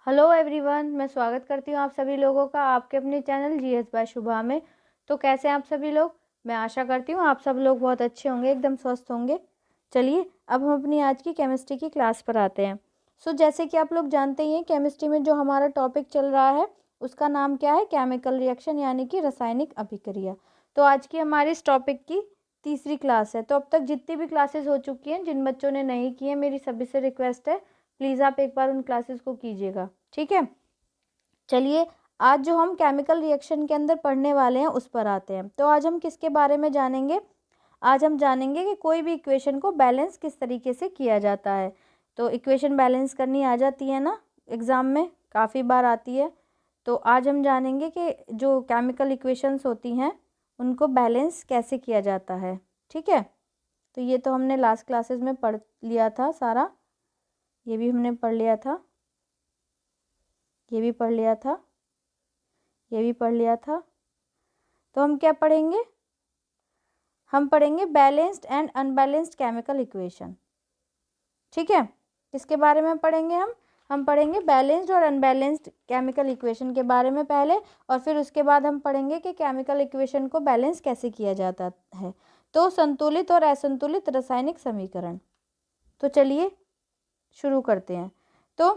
Hello everyone, मैं स्वागत करती हूँ आप सभी लोगों का आपके अपने चैनल जीएस बाय शुभा में। तो कैसे हैं आप सभी लोग। मैं आशा करती हूँ आप सब लोग बहुत अच्छे होंगे, एकदम स्वस्थ होंगे। चलिए अब हम अपनी आज की केमिस्ट्री की क्लास पर आते हैं। जैसे कि आप लोग जानते ही हैं, केमिस्ट्री में जो हमारा टॉपिक चल रहा है उसका नाम क्या है, केमिकल रिएक्शन यानी कि रासायनिक अभिक्रिया। तो आज की हमारी इस टॉपिक की तीसरी क्लास है। तो अब तक जितनी भी क्लासेस हो चुकी हैं, जिन बच्चों ने नहीं की है, मेरी सभी से रिक्वेस्ट है प्लीज़ आप एक बार उन क्लासेस को कीजिएगा, ठीक है। चलिए आज जो हम केमिकल रिएक्शन के अंदर पढ़ने वाले हैं उस पर आते हैं। तो आज हम किसके बारे में जानेंगे, आज हम जानेंगे कि कोई भी इक्वेशन को बैलेंस किस तरीके से किया जाता है। तो इक्वेशन बैलेंस करनी आ जाती है ना, एग्ज़ाम में काफ़ी बार आती है। तो आज हम जानेंगे कि जो केमिकल इक्वेशंस होती हैं उनको बैलेंस कैसे किया जाता है, ठीक है। तो ये तो हमने लास्ट क्लासेस में पढ़ लिया था सारा, ये भी हमने पढ़ लिया था, ये भी पढ़ लिया था, ये भी पढ़ लिया था। तो हम क्या पढ़ेंगे, हम पढ़ेंगे balanced and unbalanced chemical equation, ठीक है। किसके बारे में पढ़ेंगे हम पढ़ेंगे बैलेंस्ड और अनबैलेंस्ड केमिकल इक्वेशन के बारे में पहले, और फिर उसके बाद हम पढ़ेंगे कि केमिकल इक्वेशन को बैलेंस कैसे किया जाता है। तो संतुलित और असंतुलित रासायनिक समीकरण। तो चलिए शुरू करते हैं। तो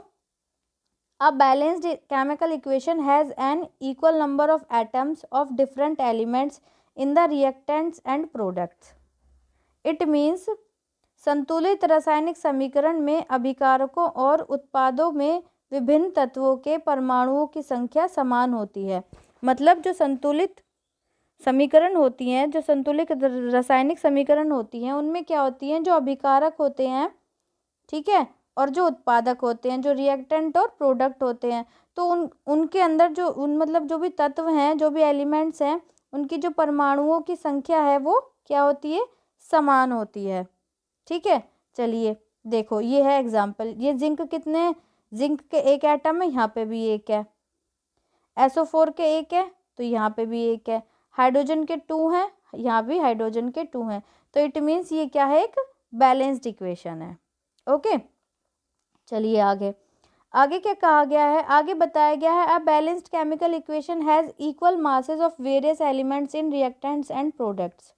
A balanced chemical equation has an equal number of atoms of different elements in the reactants and products. It means संतुलित रासायनिक समीकरण में अभिकारकों और उत्पादों में विभिन्न तत्वों के परमाणुओं की संख्या समान होती है। मतलब जो संतुलित समीकरण होती हैं, जो संतुलित रासायनिक समीकरण होती हैं, उनमें क्या होती हैं, जो अभिकारक होते हैं, ठीक है, और जो उत्पादक होते हैं, जो रिएक्टेंट और प्रोडक्ट होते हैं, तो उनके अंदर जो मतलब जो भी तत्व हैं, जो भी एलिमेंट्स हैं, उनकी जो परमाणुओं की संख्या है वो क्या होती है, समान होती है, ठीक है। चलिए देखो ये है एग्जाम्पल, ये जिंक कितने, जिंक के एक एटम है, यहाँ पे भी एक है, SO4 के एक है तो यहाँ पे भी एक है, हाइड्रोजन के 2 हैं, यहाँ भी हाइड्रोजन के 2 हैं। तो इट मीन्स ये क्या है, एक बैलेंस्ड इक्वेशन है, ओके। चलिए आगे आगे क्या कहा गया है, आगे बताया गया है a balanced chemical equation has equal masses of various elements in reactants and products.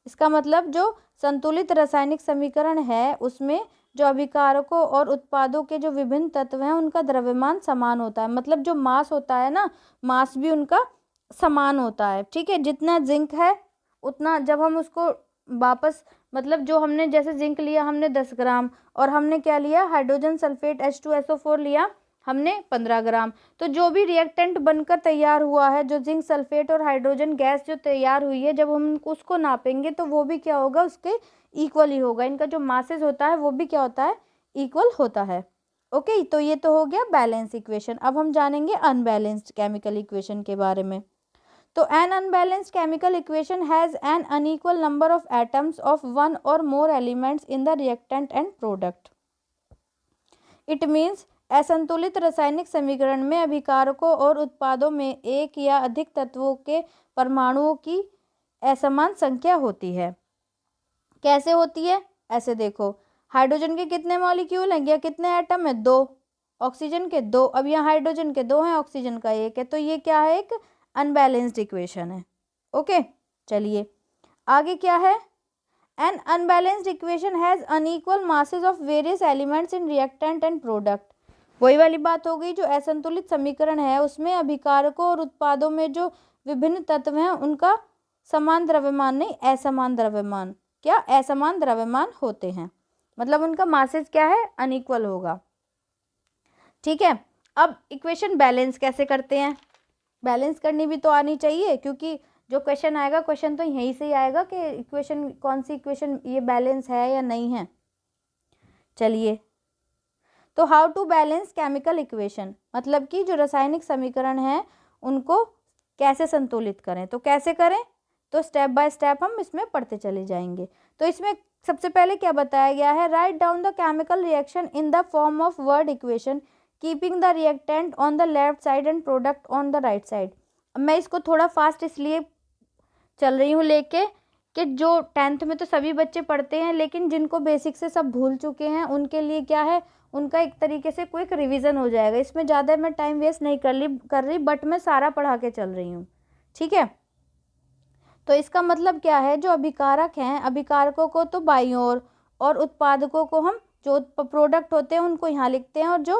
इसका मतलब जो संतुलित रासायनिक समीकरण है उसमें जो अभिकारकों और उत्पादों के जो विभिन्न तत्व हैं उनका द्रव्यमान समान होता है। मतलब जो मास होता है ना, मास भी उनका समान होता है, ठीक है। जितना जिंक है उतना, जब हम उसको वापस मतलब जो हमने जैसे जिंक लिया हमने 10 ग्राम, और हमने क्या लिया, हाइड्रोजन सल्फेट H2SO4 लिया हमने 15 ग्राम। तो जो भी रिएक्टेंट बनकर तैयार हुआ है, जो जिंक सल्फेट और हाइड्रोजन गैस जो तैयार हुई है, जब हम उसको नापेंगे तो वो भी क्या होगा, उसके इक्वल ही होगा। इनका जो मासेस होता है वो भी क्या होता है, इक्वल होता है, ओके। तो ये तो हो गया बैलेंस इक्वेशन। अब हम जानेंगे अनबैलेंस्ड केमिकल इक्वेशन के बारे में। तो an unbalanced chemical equation has an unequal number of atoms of one or more elements in the reactant and product. It means असंतुलित रासायनिक समीकरण में अभिकारकों और उत्पादों में एक या अधिक तत्वों के परमाणुओं की असमान संख्या होती है। कैसे होती है, ऐसे देखो, हाइड्रोजन के कितने मॉलिक्यूल हैं या कितने एटम है, 2, ऑक्सीजन के 2, अब यहाँ हाइड्रोजन के 2 हैं, ऑक्सीजन का 1 है। तो ये क्या है, एक अनबैलेंस्ड इक्वेशन है, ओके। चलिए आगे क्या है, N unbalanced equation has unequal masses of various elements in reactant and product. वही वाली बात हो गई, जो असंतुलित समीकरण है उसमें अभिकारकों और उत्पादों में जो विभिन्न तत्व हैं उनका समान द्रव्यमान नहीं, असमान द्रव्यमान, क्या असमान द्रव्यमान होते हैं, मतलब उनका मासेस क्या है, अनइक्वल होगा, ठीक है। अब इक्वेशन बैलेंस कैसे करते हैं, बैलेंस करनी भी तो आनी चाहिए, क्योंकि जो क्वेश्चन आएगा, क्वेश्चन तो यहीं से ही आएगा कि इक्वेशन कौन सी इक्वेशन ये बैलेंस है या नहीं है। चलिए तो how to balance chemical equation, मतलब कि जो रासायनिक समीकरण है उनको कैसे संतुलित करें। तो कैसे करें, तो स्टेप बाय स्टेप हम इसमें पढ़ते चले जाएंगे। तो इसमें सबसे पहले क्या बताया गया है, write down the chemical reaction in the form of word equation keeping the reactant on the left side and product on the right side. मैं इसको थोड़ा फास्ट इसलिए चल रही हूँ लेके कि जो 10th में तो सभी बच्चे पढ़ते हैं, लेकिन जिनको बेसिक से सब भूल चुके हैं उनके लिए क्या है, उनका एक तरीके से क्विक रिवीजन हो जाएगा। इसमें ज़्यादा मैं टाइम वेस्ट नहीं कर रही बट मैं सारा पढ़ा के चल रही हूँ, ठीक है। तो इसका मतलब क्या है, जो अभिकारक हैं, अभिकारकों को तो बाईं ओर और उत्पादकों को हम, जो प्रोडक्ट होते हैं उनको यहाँ लिखते हैं और जो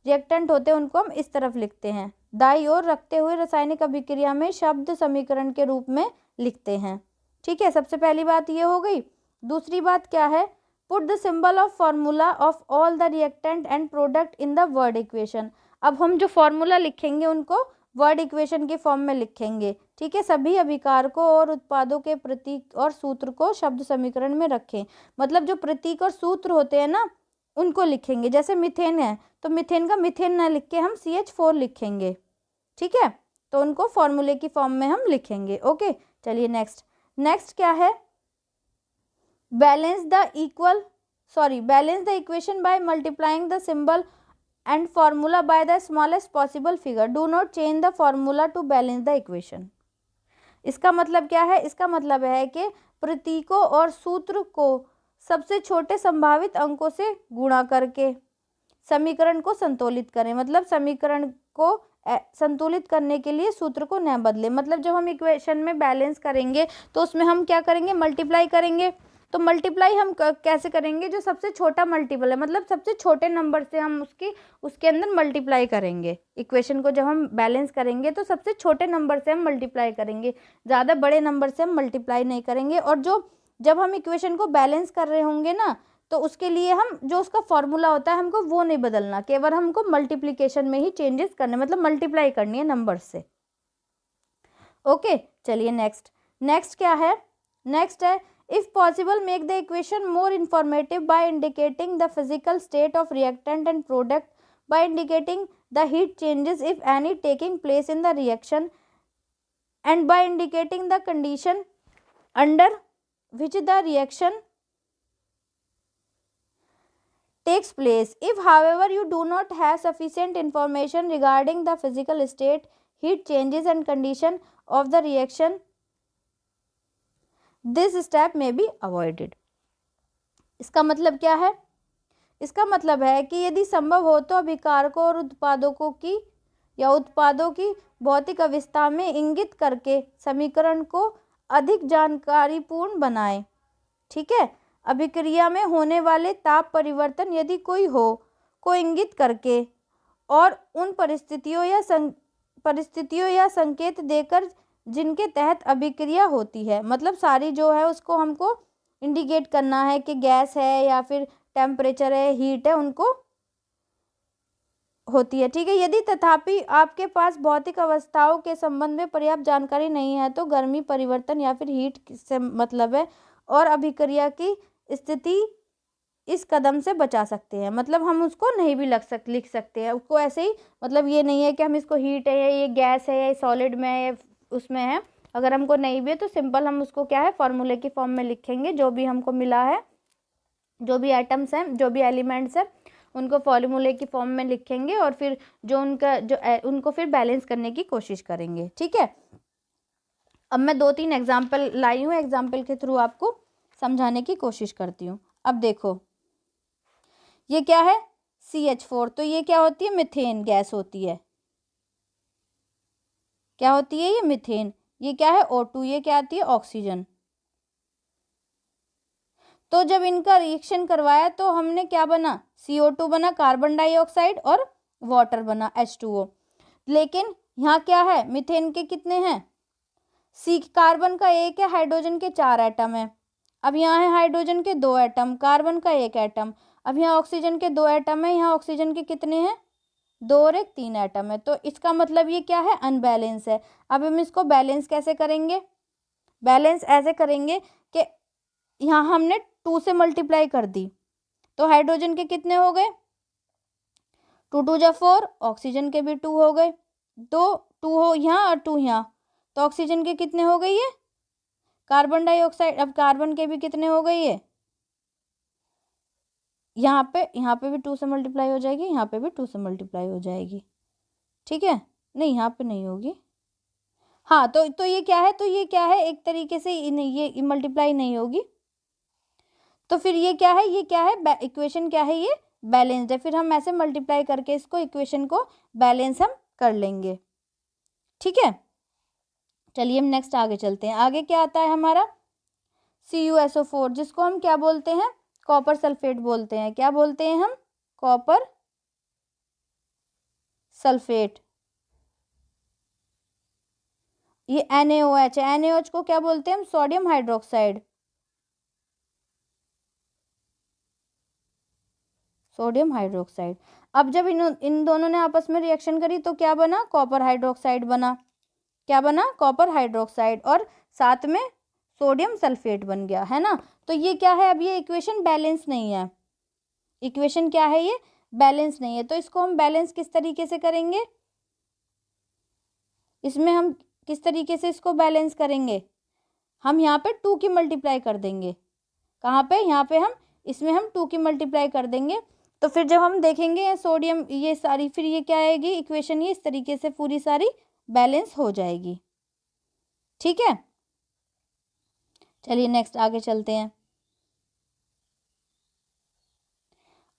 रिएक्टेंट होते हैं उनको हम इस तरफ लिखते हैं। दाईं ओर रखते हुए रासायनिक अभिक्रिया में शब्द समीकरण के रूप में लिखते हैं, ठीक है। सबसे पहली बात ये हो गई। दूसरी बात क्या है, put the symbol of formula of all the reactant and product in the word equation. अब हम जो फॉर्मूला लिखेंगे उनको वर्ड इक्वेशन के फॉर्म में लिखेंगे, ठीक है। सभी अभिकारकों और उत्पादों के प्रतीक और सूत्र को शब्द समीकरण में रखें। मतलब जो प्रतीक और सूत्र होते हैं ना उनको लिखेंगे। जैसे मीथेन है तो मीथेन का मीथेन ना लिख के हम CH4 लिखेंगे, ठीक है। तो उनको फॉर्मूले की फॉर्म में हम लिखेंगे। ओके, चलिए नेक्स्ट क्या है, balance the equation by multiplying the symbol and formula by the smallest possible figure. Do not change the formula to balance the equation. इसका मतलब क्या है, इसका मतलब है कि प्रतीकों और सूत्र को सबसे छोटे संभावित अंकों से गुणा करके समीकरण को संतुलित करें। मतलब समीकरण को संतुलित करने के लिए सूत्र को न बदलें। मतलब जब हम इक्वेशन में बैलेंस करेंगे तो उसमें हम क्या करेंगे, मल्टीप्लाई करेंगे। तो मल्टीप्लाई हम कैसे करेंगे, जो सबसे छोटा मल्टीपल है, मतलब सबसे छोटे नंबर से हम उसके अंदर मल्टीप्लाई करेंगे। इक्वेशन को जब हम बैलेंस करेंगे तो सबसे छोटे नंबर से हम मल्टीप्लाई करेंगे, ज़्यादा बड़े नंबर से हम मल्टीप्लाई नहीं करेंगे। और जब हम इक्वेशन को बैलेंस कर रहे होंगे ना तो उसके लिए हम जो उसका फॉर्मूला होता है हमको वो नहीं बदलना, केवल हमको मल्टीप्लिकेशन में ही चेंजेस करने, मतलब मल्टीप्लाई करनी है नंबर से। ओके, चलिए नेक्स्ट क्या है, नेक्स्ट है if possible make the equation more informative by indicating the physical state of reactant and product, by indicating the heat changes if any taking place in the reaction, and by indicating the condition under which the reaction takes place. If however you do not have sufficient information regarding the physical state, heat changes and condition of the reaction, this step में be avoided. इसका मतलब क्या है, इसका मतलब है कि यदि संभव हो तो अभिकारकों और उत्पादकों की या उत्पादों की भौतिक अवस्था में इंगित करके समीकरण को अधिक जानकारीपूर्ण बनाएं, ठीक है। अभिक्रिया में होने वाले ताप परिवर्तन यदि कोई हो को इंगित करके और उन परिस्थितियों या संकेत देकर जिनके तहत अभिक्रिया होती है। मतलब सारी जो है उसको हमको इंडिकेट करना है कि गैस है या फिर टेम्परेचर है, हीट है, उनको होती है, ठीक है। यदि तथापि आपके पास भौतिक अवस्थाओं के संबंध में पर्याप्त जानकारी नहीं है तो गर्मी परिवर्तन या फिर हीट से मतलब है और अभिक्रिया की स्थिति इस कदम से बचा सकते हैं। मतलब हम उसको नहीं भी लिख सकते हैं उसको ऐसे ही। मतलब ये नहीं है कि हम इसको हीट है या ये गैस है या सॉलिड में है उसमें है, अगर हमको नहीं भी है तो सिंपल हम उसको क्या है फॉर्मूले की फॉर्म में लिखेंगे। जो भी हमको मिला है, जो भी आइटम्स हैं, जो भी एलिमेंट्स हैं उनको फॉर्मूले की फॉर्म में लिखेंगे और फिर उनको फिर बैलेंस करने की कोशिश करेंगे, ठीक है। अब मैं 2-3 एग्जाम्पल लाई हूँ, एग्जाम्पल के थ्रू आपको समझाने की कोशिश करती हूँ। अब देखो ये क्या है CH4, तो ये क्या होती है, मीथेन गैस होती है। क्या होती है ये, मीथेन। ये क्या है O2, ये क्या आती है, ऑक्सीजन। तो जब इनका रिएक्शन करवाया तो हमने क्या बना, CO2 बना, कार्बन डाइऑक्साइड, और वाटर बना H2O। लेकिन यहाँ क्या है, मीथेन के कितने हैं, कार्बन का एक है, हाइड्रोजन के 4 एटम है। अब यहाँ है हाइड्रोजन के 2 एटम, कार्बन का 1 एटम। अब यहाँ ऑक्सीजन के 2 एटम है, यहाँ ऑक्सीजन के कितने हैं, 2 और 1 3 एटम है। तो इसका मतलब ये क्या है, अनबैलेंस है। अब हम इसको बैलेंस कैसे करेंगे, बैलेंस ऐसे करेंगे कि यहाँ हमने 2 से मल्टीप्लाई कर दी तो हाइड्रोजन के कितने हो गए, 2 2 जा 4, ऑक्सीजन के भी 2 हो गए, 2 हो यहाँ और 2 यहाँ, तो ऑक्सीजन के कितने हो गए ये, कार्बन डाइऑक्साइड। अब कार्बन के भी कितने हो गए ये, यहाँ पे भी 2 से मल्टीप्लाई हो जाएगी, यहाँ पे भी 2 से मल्टीप्लाई हो जाएगी, ठीक है। नहीं यहाँ पे नहीं होगी, हाँ। तो ये क्या है, तो ये क्या है, एक तरीके से ये मल्टीप्लाई नहीं होगी। तो फिर ये क्या है, ये क्या है, इक्वेशन क्या है, ये बैलेंस्ड है। फिर हम ऐसे मल्टीप्लाई करके इसको इक्वेशन को बैलेंस हम कर लेंगे। ठीक है, चलिए हम नेक्स्ट आगे चलते हैं। आगे क्या आता है हमारा CuSO4, जिसको हम क्या बोलते हैं, कॉपर सल्फेट बोलते हैं। क्या बोलते हैं हम, कॉपर सल्फेट। ये NaOH है, NaOH को क्या बोलते हैं हम, सोडियम हाइड्रोक्साइड, सोडियम हाइड्रोक्साइड। अब जब इन दोनों ने आपस में रिएक्शन करी तो क्या बना, कॉपर हाइड्रोक्साइड बना। क्या बना, कॉपर हाइड्रोक्साइड, और साथ में सोडियम सल्फेट बन गया, है ना। तो ये क्या है, अब ये इक्वेशन बैलेंस नहीं है। इक्वेशन क्या है, ये बैलेंस नहीं है। तो इसको हम बैलेंस किस तरीके से करेंगे, इसमें हम किस तरीके से इसको बैलेंस करेंगे, हम यहाँ पे 2 की मल्टीप्लाई कर देंगे। कहाँ पे, यहाँ पे हम इसमें हम 2 की मल्टीप्लाई कर देंगे। तो फिर जब हम देखेंगे सोडियम ये सारी, फिर ये क्या आएगी इक्वेशन, ये इस तरीके से पूरी सारी बैलेंस हो जाएगी। ठीक है, चलिए नेक्स्ट आगे चलते हैं।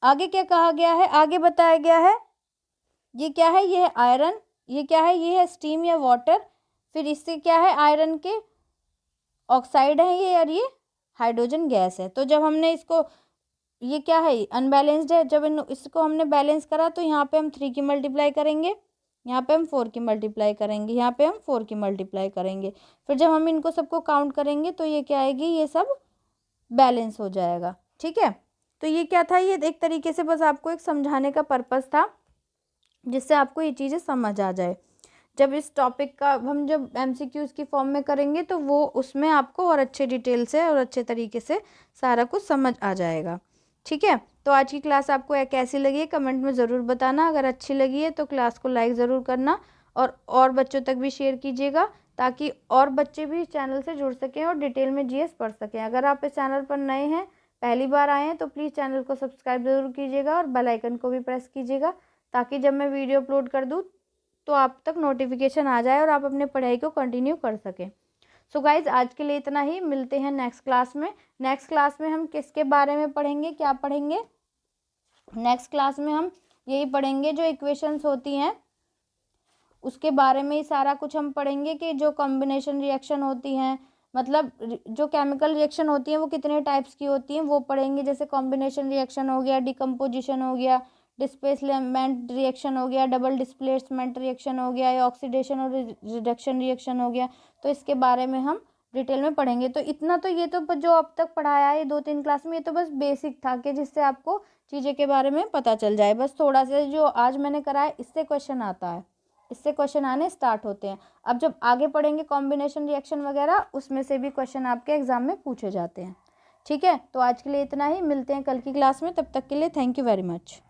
आगे क्या कहा गया है, आगे बताया गया है ये क्या है, ये है आयरन, ये क्या है, ये है स्टीम या वाटर। फिर इससे क्या है, आयरन के ऑक्साइड है ये, और ये हाइड्रोजन गैस है। तो जब हमने इसको, ये क्या है, अनबैलेंस्ड है, जब इसको हमने बैलेंस करा तो यहाँ पे हम 3 की मल्टीप्लाई करेंगे, यहाँ पे हम 4 की मल्टीप्लाई करेंगे, यहाँ पे हम 4 की मल्टीप्लाई करेंगे। फिर जब हम इनको सबको काउंट करेंगे तो ये क्या आएगी, ये सब बैलेंस हो जाएगा। ठीक है, तो ये क्या था, ये एक तरीके से बस आपको एक समझाने का पर्पस था, जिससे आपको ये चीज़ें समझ आ जाए। जब इस टॉपिक का हम जब MCQs की फॉर्म में करेंगे तो वो उसमें आपको और अच्छे डिटेल से और अच्छे तरीके से सारा कुछ समझ आ जाएगा। ठीक है, तो आज की क्लास आपको कैसी लगी है कमेंट में ज़रूर बताना। अगर अच्छी लगी है तो क्लास को लाइक ज़रूर करना, और बच्चों तक भी शेयर कीजिएगा, ताकि और बच्चे भी चैनल से जुड़ सकें और डिटेल में GS पढ़ सकें। अगर आप इस चैनल पर नए हैं, पहली बार आए हैं, तो प्लीज़ चैनल को सब्सक्राइब ज़रूर कीजिएगा और बेल आइकन को भी प्रेस कीजिएगा, ताकि जब मैं वीडियो अपलोड कर दूँ तो आप तक नोटिफिकेशन आ जाए और आप अपने पढ़ाई को कंटिन्यू कर सकें। सो गाइज, आज के लिए इतना ही, मिलते हैं नेक्स्ट क्लास में। नेक्स्ट क्लास में हम किसके बारे में पढ़ेंगे, क्या पढ़ेंगे, नेक्स्ट क्लास में हम यही पढ़ेंगे जो इक्वेशंस होती हैं उसके बारे में ही सारा कुछ हम पढ़ेंगे, कि जो कॉम्बिनेशन रिएक्शन होती हैं, मतलब जो केमिकल रिएक्शन होती हैं वो कितने टाइप्स की होती हैं वो पढ़ेंगे। जैसे कॉम्बिनेशन रिएक्शन हो गया, डिकम्पोजिशन हो गया, डिस्प्लेसमेंट रिएक्शन हो गया, डबल डिस्प्लेसमेंट रिएक्शन हो गया, या ऑक्सीडेशन और रिडक्शन रिएक्शन हो गया। तो इसके बारे में हम डिटेल में पढ़ेंगे। तो इतना तो, ये तो जो अब तक पढ़ाया है 2-3 क्लास में, ये तो बस बेसिक था, कि जिससे आपको चीज़ें के बारे में पता चल जाए। बस थोड़ा सा जो आज मैंने कराया इससे क्वेश्चन आता है, इससे क्वेश्चन आने स्टार्ट होते हैं। अब जब आगे पढ़ेंगे कॉम्बिनेशन रिएक्शन वगैरह, उसमें से भी क्वेश्चन आपके एग्जाम में पूछे जाते हैं। ठीक है, तो आज के लिए इतना ही, मिलते हैं कल की क्लास में, तब तक के लिए थैंक यू वेरी मच।